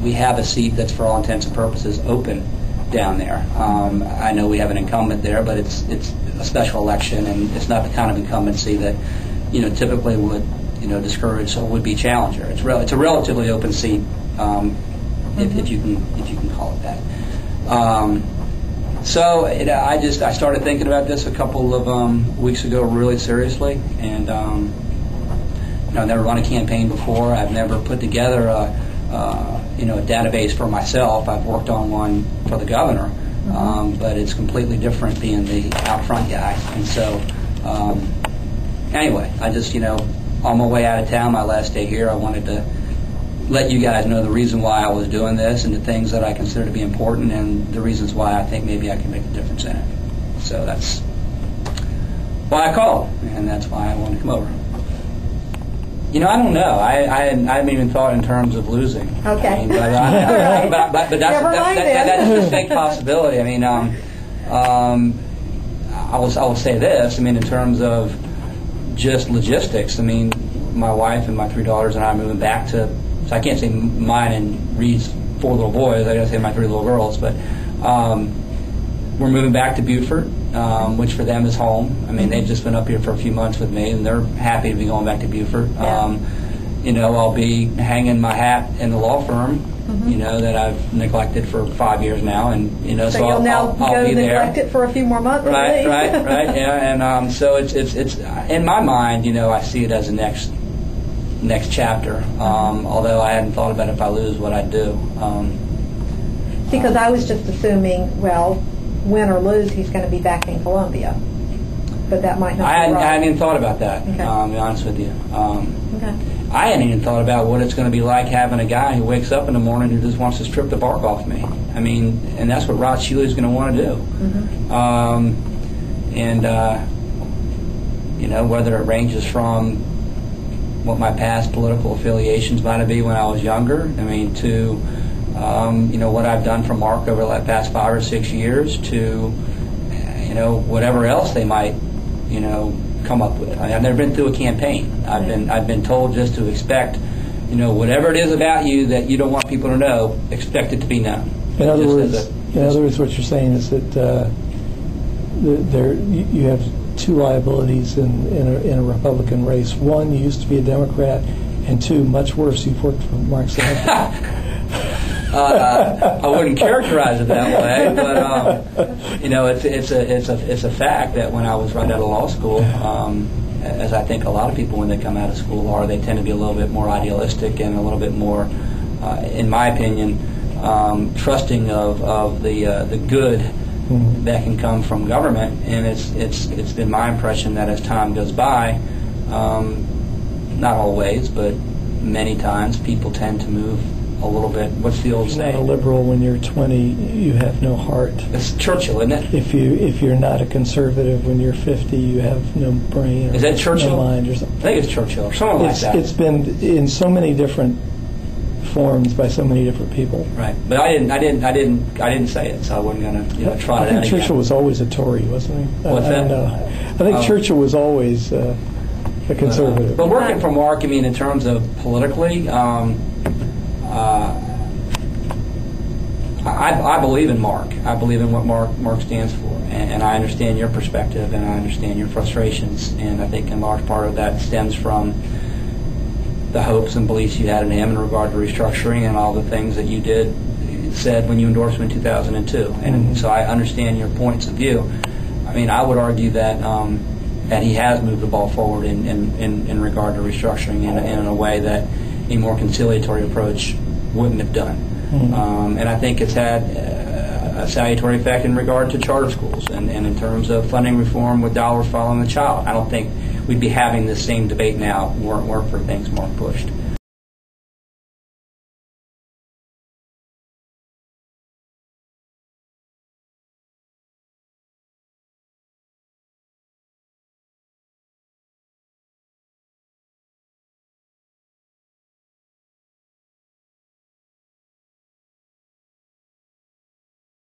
we have a seat that's for all intents and purposes open down there. I know we have an incumbent there, but it's a special election, and it's not the kind of incumbency that typically would discourage or would be challenger. It's a relatively open seat, if you can call it that. So I started thinking about this a couple of weeks ago really seriously, and I've never run a campaign before. I've never put together a database for myself. I've worked on one for the governor, but it's completely different being the out front guy. And so anyway, I just on my way out of town, my last day here, I wanted to let you guys know the reason why I was doing this and the things that I consider to be important and the reasons why I think maybe I can make a difference in it. So that's why I called, and that's why I wanted to come over. I don't know. I hadn't even thought in terms of losing. Okay. I mean, but that's a distinct possibility. I mean, I will say this. I mean, in terms of just logistics, I mean, my wife and my 3 daughters and I are moving back to. So I can't say mine and Reed's 4 little boys. I got to say my 3 little girls. But we're moving back to Beaufort, which for them is home. I mean, they've just been up here for a few months with me, and they're happy to be going back to Beaufort. Yeah. I'll be hanging my hat in the law firm, that I've neglected for 5 years now, and so you'll now I'll be there. Neglect it for a few more months. Right, yeah, and so it's in my mind, I see it as a next chapter. Although I hadn't thought about if I lose what I'd do. Because I was just assuming, well, win or lose, he's going to be back in Columbia. But that might not be right. I hadn't even thought about that, okay. To be honest with you. Okay. I hadn't even thought about what it's going to be like having a guy who wakes up in the morning who just wants to strip the bark off me. I mean, and that's what Rod Shealy is going to want to do. Whether it ranges from what my past political affiliations might have been when I was younger, I mean, to what I've done for Mark over the past 5 or 6 years, to whatever else they might come up with. I've never been through a campaign. I've been told just to expect whatever it is about you that you don't want people to know, expect it to be known. In other words, what you're saying is that you have 2 liabilities in a Republican race. 1, you used to be a Democrat, and 2, much worse, you've worked for Mark Sanford. I wouldn't characterize it that way, but it's a fact that when I was right out of law school, as I think a lot of people when they come out of school are, they tend to be a little bit more idealistic and a little bit more, in my opinion, trusting of the good that can come from government. And it's been my impression that as time goes by, not always, but many times, people tend to move a little bit. What's the old saying? If you're not a liberal when you're 20, you have no heart. It's Churchill, isn't it? If you're not a conservative when you're 50, you have no brain. Is that Churchill? No mind or something. I think it's Churchill or something like that. It's been in so many different forms by so many different people. Right, but I didn't say it, so I wasn't going to try it out. I think Churchill was always a Tory, wasn't he? What's that? I don't know. I think Churchill was always a conservative. But working for Mark, I mean, in terms of politically, I believe in Mark. I believe in what Mark stands for, and I understand your perspective, and I understand your frustrations, and I think in large part of that stems from the hopes and beliefs you had in him in regard to restructuring and all the things that you said when you endorsed him in 2002. And so I understand your points of view. I mean, I would argue that he has moved the ball forward in regard to restructuring in a way that a more conciliatory approach wouldn't have done. And I think it's had a salutary effect in regard to charter schools and in terms of funding reform with dollars following the child. I don't think we'd be having this same debate now weren't for things Mark pushed.